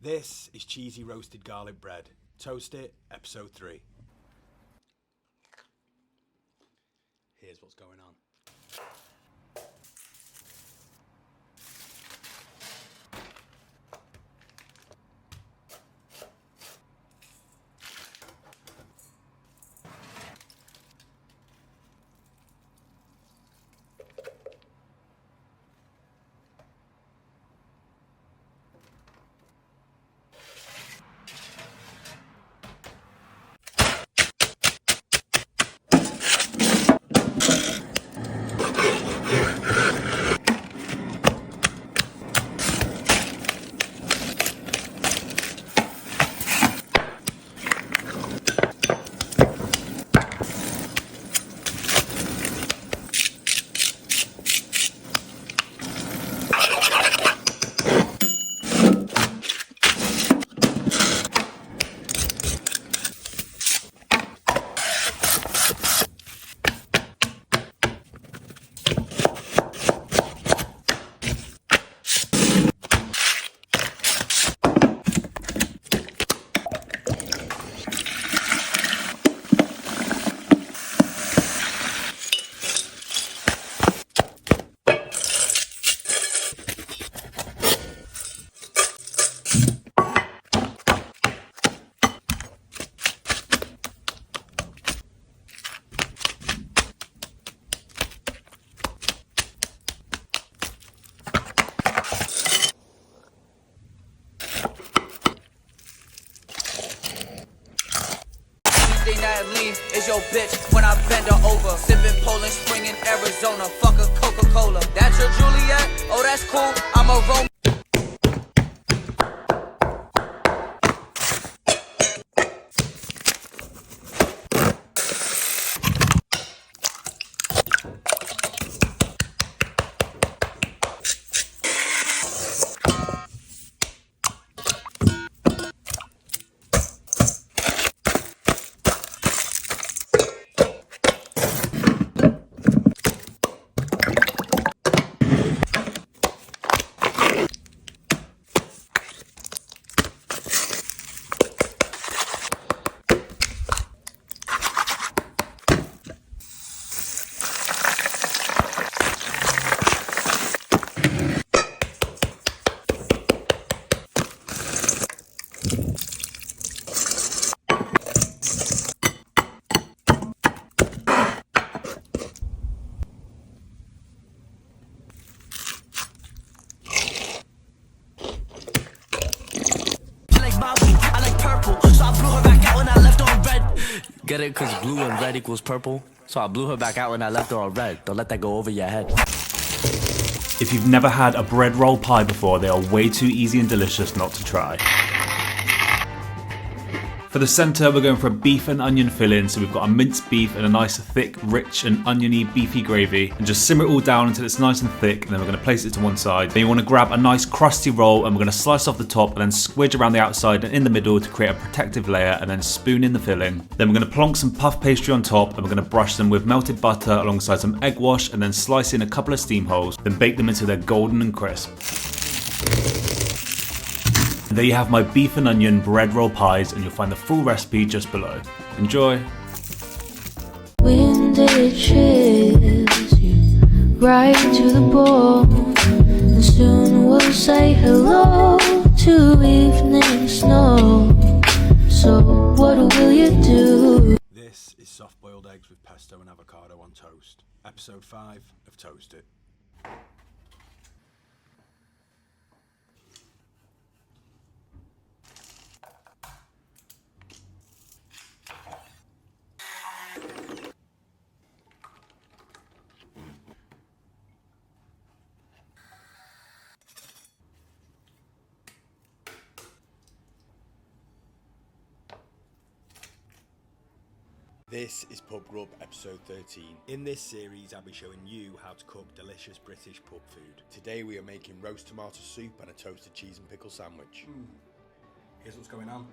This is cheesy roasted garlic bread. Toast it, episode 3. Here's what's going on. Is your bitch when I bend her over. Sipping Poland Spring in Arizona. Fuck a Coca-Cola. That's your Juliet? Oh, that's cool. I'm a Roman. Get it? Cause blue and red equals purple. So I blew her back out when I left her on red. Don't let that go over your head. If you've never had a bread roll pie before, they are way too easy and delicious not to try. For the centre, we're going for a beef and onion filling, so we've got a minced beef and a nice thick, rich and oniony beefy gravy, and just simmer it all down until it's nice and thick, and then we're going to place it to one side. Then you want to grab a nice crusty roll, and we're going to slice off the top and then squidge around the outside and in the middle to create a protective layer, and then spoon in the filling. Then we're going to plonk some puff pastry on top, and we're going to brush them with melted butter alongside some egg wash, and then slice in a couple of steam holes, then bake them until they're golden and crisp. There you have my beef and onion bread roll pies, and you'll find the full recipe just below. Enjoy! Wind it chills you right to the bone, and soon we'll say hello to evening snow. So what will you do? This is soft boiled eggs with pesto and avocado on toast. Episode 5 of Toast It. This is Pub Grub episode 13. In this series I'll be showing you how to cook delicious British pub food. Today we are making roast tomato soup and a toasted cheese and pickle sandwich. Here's what's going on.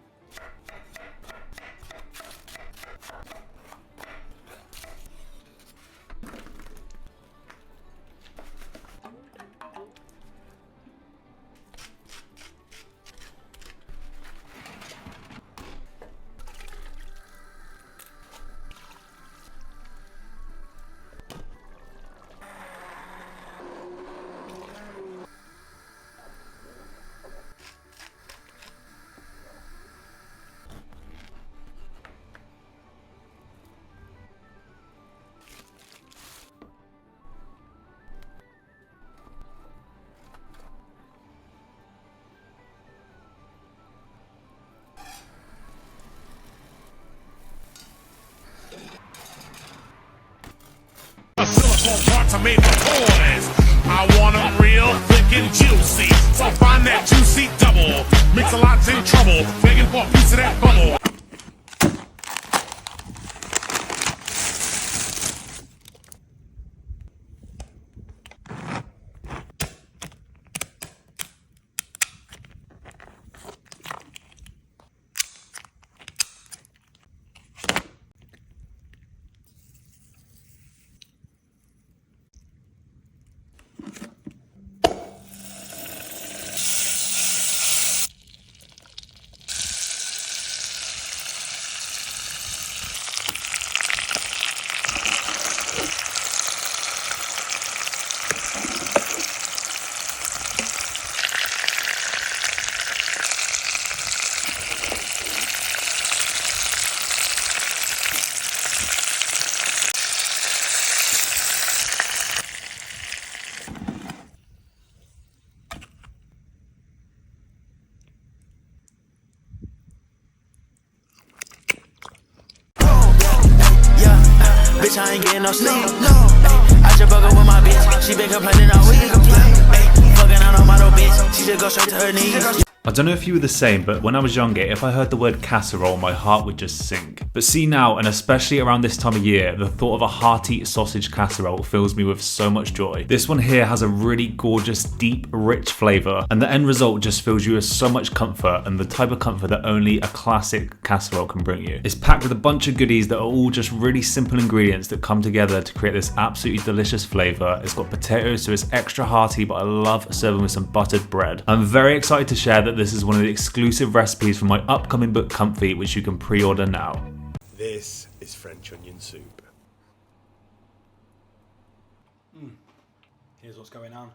Silicone parts are made for toys. I want them real thick and juicy. So find that juicy double. Mix a lot's in trouble. Begging for a piece of that bubble. Bitch, I ain't getting no sleep. I just broke up with my bitch. She been complaining all week. Fucking out on my little bitch. She just go straight to her knees. I don't know if you were the same, but when I was younger, if I heard the word casserole, my heart would just sink. But see now, and especially around this time of year, the thought of a hearty sausage casserole fills me with so much joy. This one here has a really gorgeous, deep, rich flavour, and the end result just fills you with so much comfort, and the type of comfort that only a classic casserole can bring you. It's packed with a bunch of goodies that are all just really simple ingredients that come together to create this absolutely delicious flavour. It's got potatoes, so it's extra hearty, but I love serving with some buttered bread. I'm very excited to share that this is one of the exclusive recipes from my upcoming book Comfy, which you can pre-order now. This is French onion soup. Here's what's going on.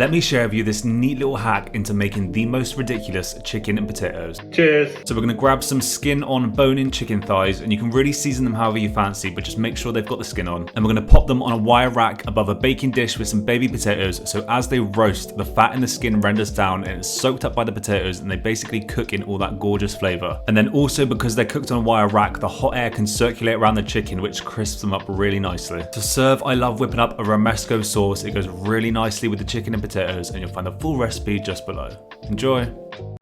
let me share with you this neat little hack into making the most ridiculous chicken and potatoes. Cheers. So we're gonna grab some skin on bone-in chicken thighs, and you can really season them however you fancy, but just make sure they've got the skin on. And we're gonna pop them on a wire rack above a baking dish with some baby potatoes, so as they roast, the fat in the skin renders down and it's soaked up by the potatoes, and they basically cook in all that gorgeous flavor. And then also, because they're cooked on a wire rack, the hot air can circulate around the chicken, which crisps them up really nicely. To serve, I love whipping up a romesco sauce. It goes really nicely with the chicken and potatoes, and you'll find the full recipe just below. Enjoy.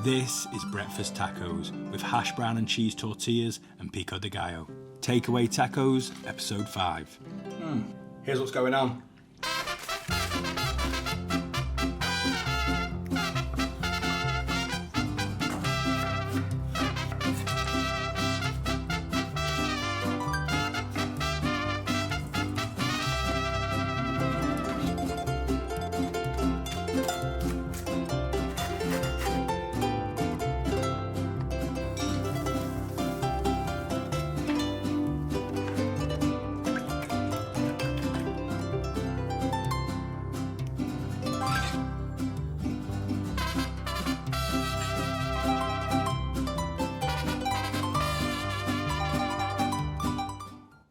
This is breakfast tacos with hash brown and cheese tortillas and pico de gallo. Takeaway Tacos, episode 5. Here's what's going on.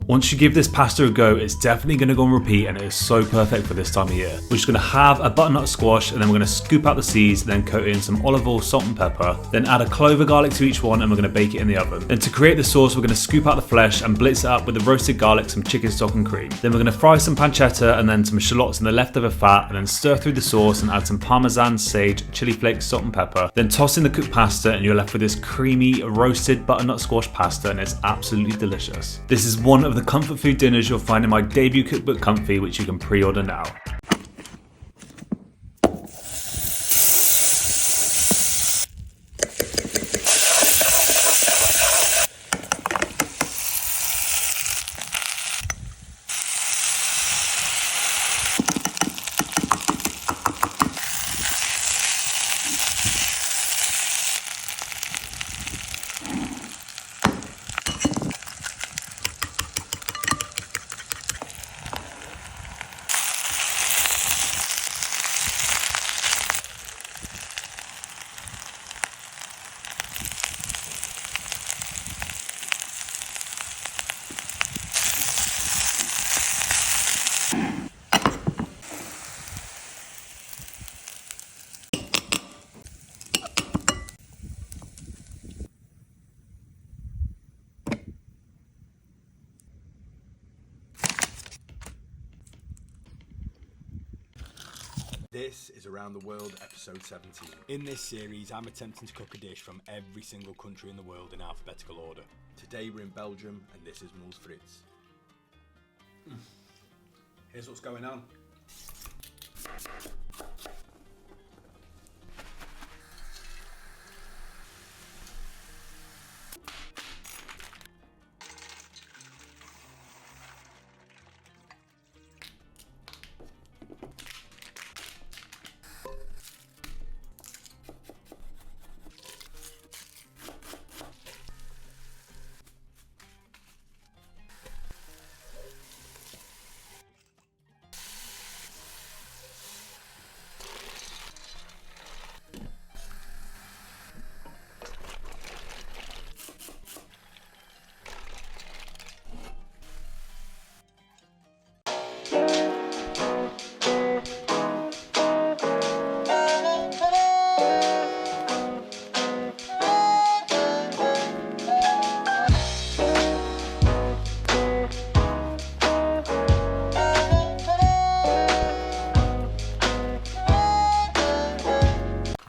Once you give this pasta a go, it's definitely going to go on repeat, and it is so perfect for this time of year. We're just going to have a butternut squash, and then we're going to scoop out the seeds, and then coat it in some olive oil, salt and pepper. Then add a clove of garlic to each one, and we're going to bake it in the oven. Then to create the sauce, we're going to scoop out the flesh and blitz it up with the roasted garlic, some chicken stock and cream. Then we're going to fry some pancetta and then some shallots in the leftover fat, and then stir through the sauce and add some parmesan, sage, chili flakes, salt and pepper. Then toss in the cooked pasta, and you're left with this creamy roasted butternut squash pasta, and it's absolutely delicious. This is one of the comfort food dinners you'll find in my debut cookbook Comfy, which you can pre-order now. This is Around the World, episode 17. In this series, I'm attempting to cook a dish from every single country in the world in alphabetical order. Today we're in Belgium, and this is Muls Frits. Here's what's going on.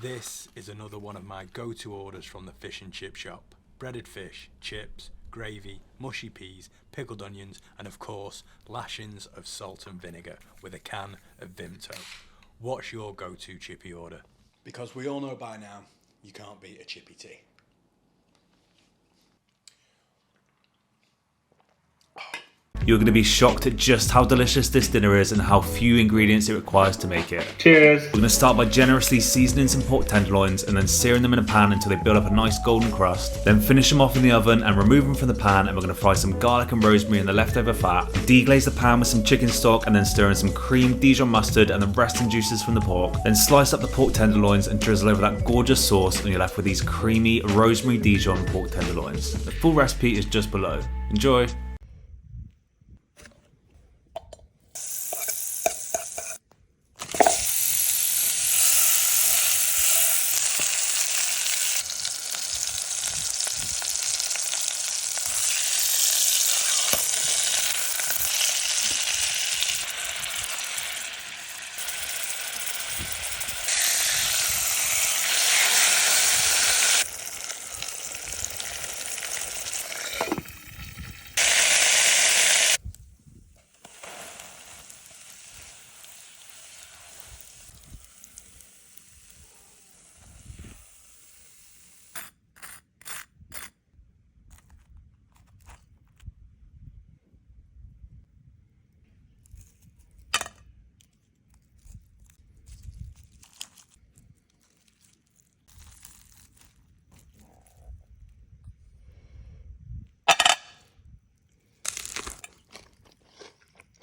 This is another one of my go-to orders from the fish and chip shop. Breaded fish, chips, gravy, mushy peas, pickled onions, and of course, lashings of salt and vinegar with a can of Vimto. What's your go-to chippy order? Because we all know by now, you can't beat a chippy tea. You're going to be shocked at just how delicious this dinner is and how few ingredients it requires to make it. Cheers! We're going to start by generously seasoning some pork tenderloins and then searing them in a pan until they build up a nice golden crust. Then finish them off in the oven and remove them from the pan, and we're going to fry some garlic and rosemary in the leftover fat. Deglaze the pan with some chicken stock and then stir in some cream, Dijon mustard and the resting juices from the pork. Then slice up the pork tenderloins and drizzle over that gorgeous sauce, and you're left with these creamy rosemary Dijon pork tenderloins. The full recipe is just below. Enjoy!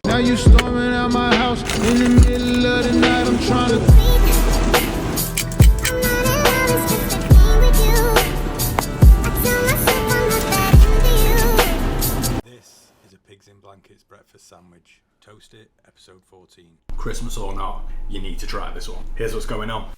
Now you storming out my house in the middle of the night. I'm trying to. This is a pigs in blankets breakfast sandwich. Toast it, episode 14. Christmas or not, you need to try this one. Here's what's going on.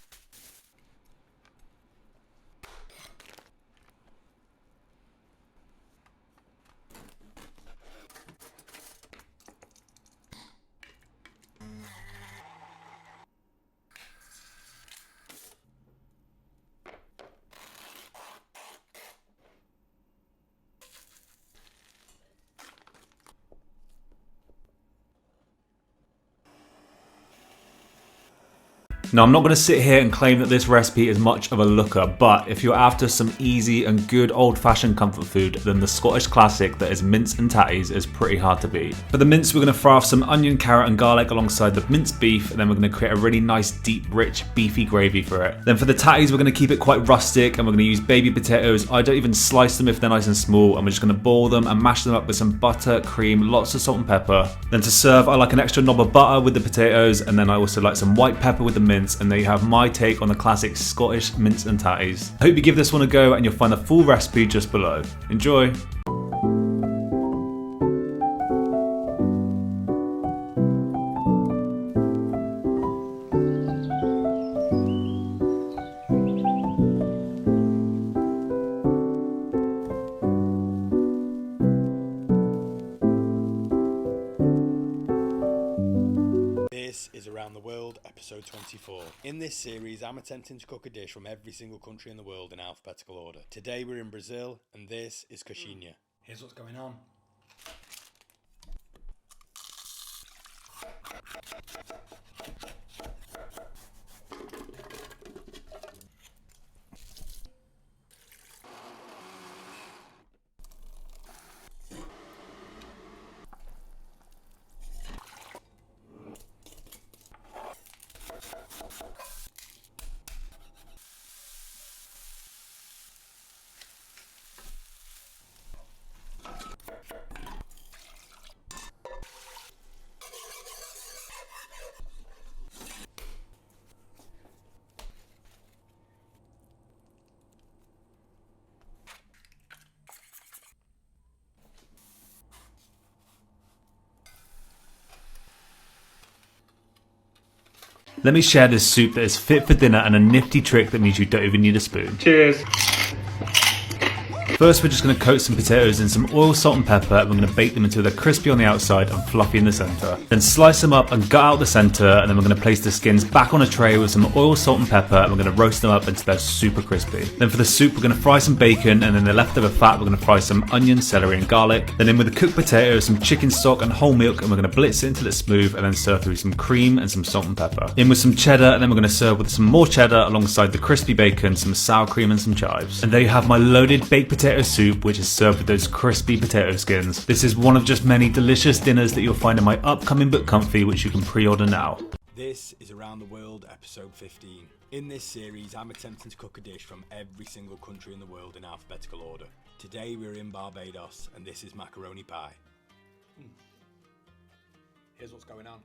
Now, I'm not going to sit here and claim that this recipe is much of a looker, but if you're after some easy and good old-fashioned comfort food, then the Scottish classic that is mince and tatties is pretty hard to beat. For the mince, we're going to fry off some onion, carrot and garlic alongside the minced beef, and then we're going to create a really nice, deep, rich, beefy gravy for it. Then for the tatties, we're going to keep it quite rustic, and we're going to use baby potatoes. I don't even slice them if they're nice and small, and we're just going to boil them and mash them up with some butter, cream, lots of salt and pepper. Then to serve, I like an extra knob of butter with the potatoes, and then I also like some white pepper with the mince. And there you have my take on the classic Scottish mince and tatties. I hope you give this one a go, and you'll find the full recipe just below. Enjoy! This is Around the World, episode 24. In this series, I'm attempting to cook a dish from every single country in the world in alphabetical order. Today we're in Brazil, and this is coxinha. Here's what's going on. Let me share this soup that is fit for dinner and a nifty trick that means you don't even need a spoon. Cheers! First, we're just going to coat some potatoes in some oil, salt and pepper, and we're going to bake them until they're crispy on the outside and fluffy in the centre. Then slice them up and gut out the centre, and then we're going to place the skins back on a tray with some oil, salt and pepper, and we're going to roast them up until they're super crispy. Then for the soup, we're going to fry some bacon, and then the leftover fat, we're going to fry some onion, celery and garlic. Then in with the cooked potatoes, some chicken stock and whole milk, and we're going to blitz it until it's smooth, and then serve through some cream and some salt and pepper. In with some cheddar, and then we're going to serve with some more cheddar alongside the crispy bacon, some sour cream and some chives. And there you have my loaded baked potato potato soup, which is served with those crispy potato skins. This is one of just many delicious dinners that you'll find in my upcoming book Comfy, which you can pre-order now. This is Around the World, episode 15. In this series, I'm attempting to cook a dish from every single country in the world in alphabetical order. Today we're in Barbados, and this is macaroni pie. Here's what's going on.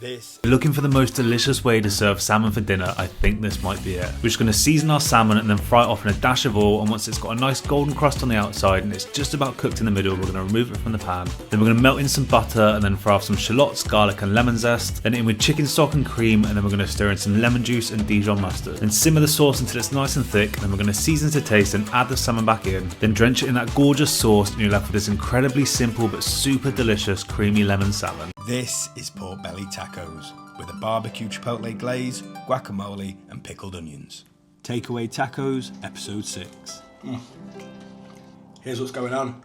If you're looking for the most delicious way to serve salmon for dinner, I think this might be it. We're just going to season our salmon and then fry it off in a dash of oil, and once it's got a nice golden crust on the outside and it's just about cooked in the middle, we're going to remove it from the pan. Then we're going to melt in some butter and then fry off some shallots, garlic and lemon zest, then in with chicken stock and cream, and then we're going to stir in some lemon juice and Dijon mustard. Then simmer the sauce until it's nice and thick, and then we're going to season to taste and add the salmon back in, then drench it in that gorgeous sauce, and you're left with this incredibly simple but super delicious creamy lemon salmon. This is pork belly tacos with a barbecue chipotle glaze, guacamole and pickled onions. Takeaway Tacos, episode 6. Here's what's going on.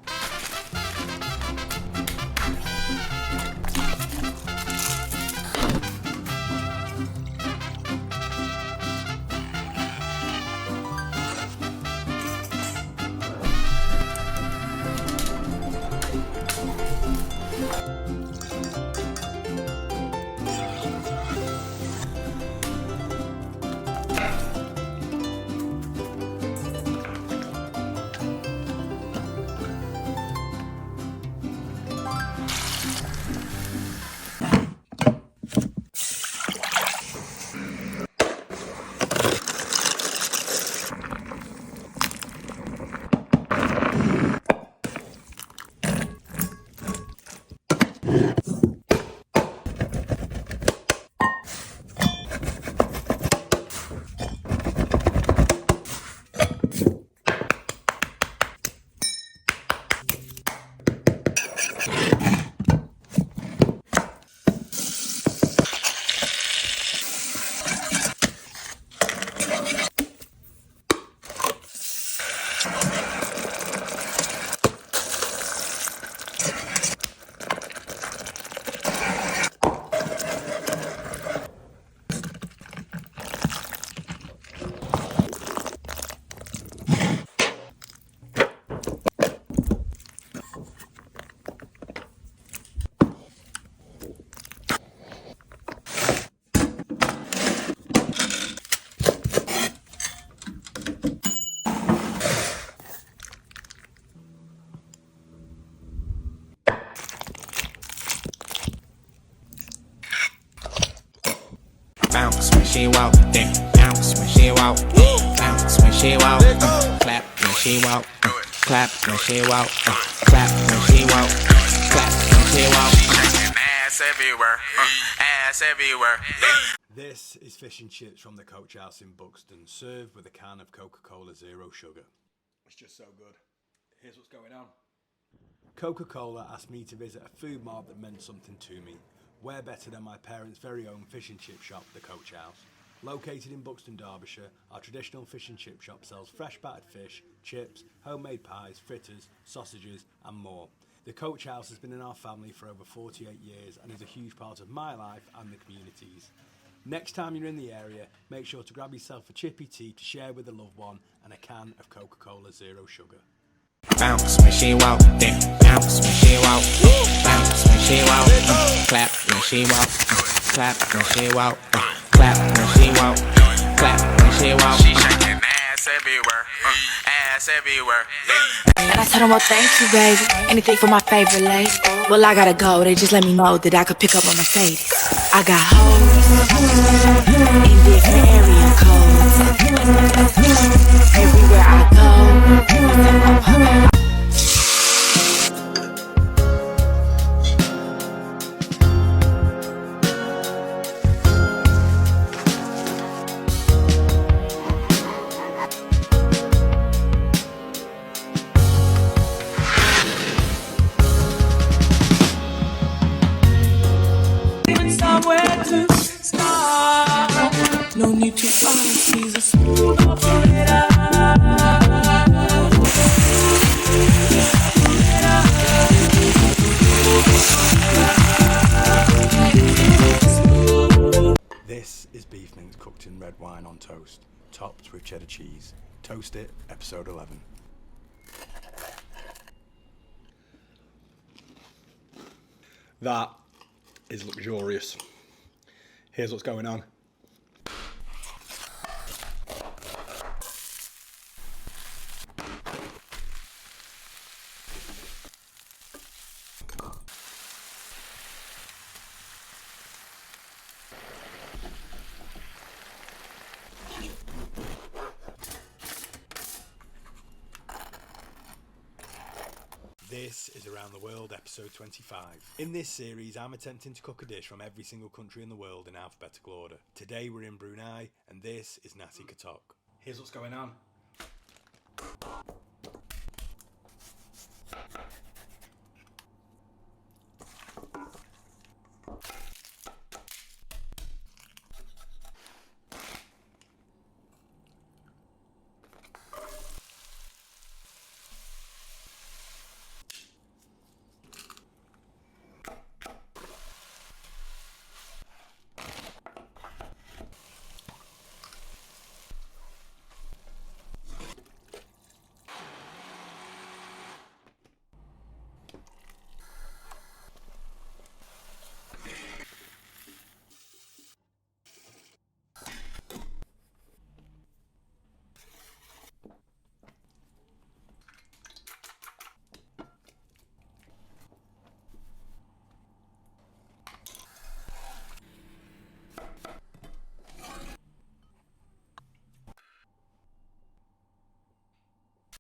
bounce when she walk, then bounce when she walk, she walk, clap when she walk, clap when she walk, clap when she walk, clap when she walk. Ass everywhere, ass everywhere. This is fish and chips from the Coach House in Buxton, served with a can of Coca-Cola Zero Sugar. It's just so good. Here's what's going on. Coca-Cola asked me to visit a food mart that meant something to me. Where better than my parents' very own fish and chip shop, the Coach House. Located in Buxton, Derbyshire, our traditional fish and chip shop sells fresh battered fish, chips, homemade pies, fritters, sausages and more. The Coach House has been in our family for over 48 years and is a huge part of my life and the community's. Next time you're in the area, make sure to grab yourself a chippy tea to share with a loved one and a can of Coca-Cola Zero Sugar. Bounce when she walk, then bounce when she walk, bounce when she walk, clap when she walk, clap when she walk, clap when she walk, clap when she walk. She shaking ass everywhere, ass everywhere. And I told him, well, thank you, baby. Anything for my favorite lady. Well, I gotta go. They just let me know that I could pick up on Mercedes. I got hoes in different area codes. Everywhere I go. No need to ask, he's a smooth operator. This is beef mince cooked in red wine on toast, topped with cheddar cheese. Toast It, episode 11. That is luxurious. Here's what's going on. This is Around the World, episode 25. In this series, I'm attempting to cook a dish from every single country in the world in alphabetical order. Today we're in Brunei, and this is nasi katok. Here's what's going on.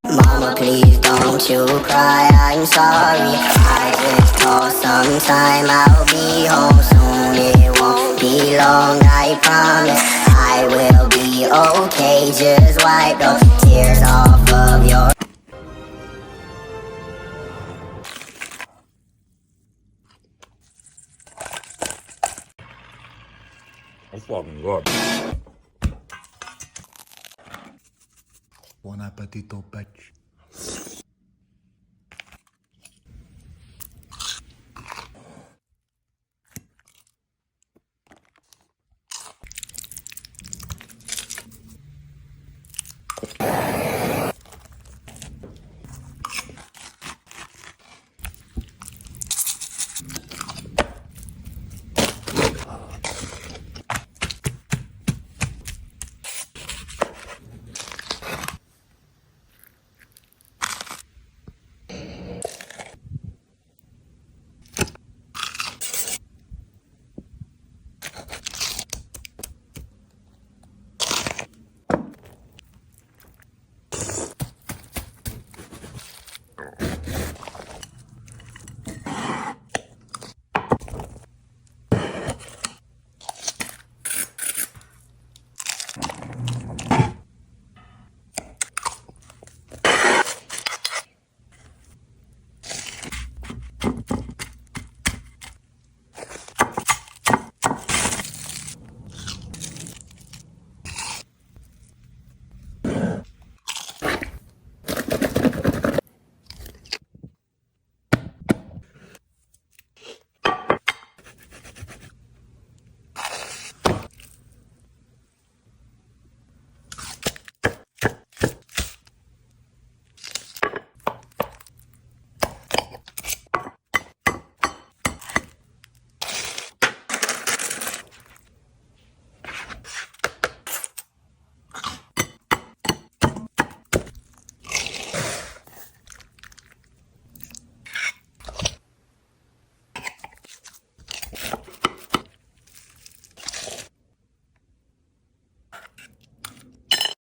Mama, please don't you cry, I'm sorry. I just call sometime, I'll be home soon. It won't be long, I promise. I will be okay, just wipe those tears off of your... That's fucking good. Buon appetito, bitch.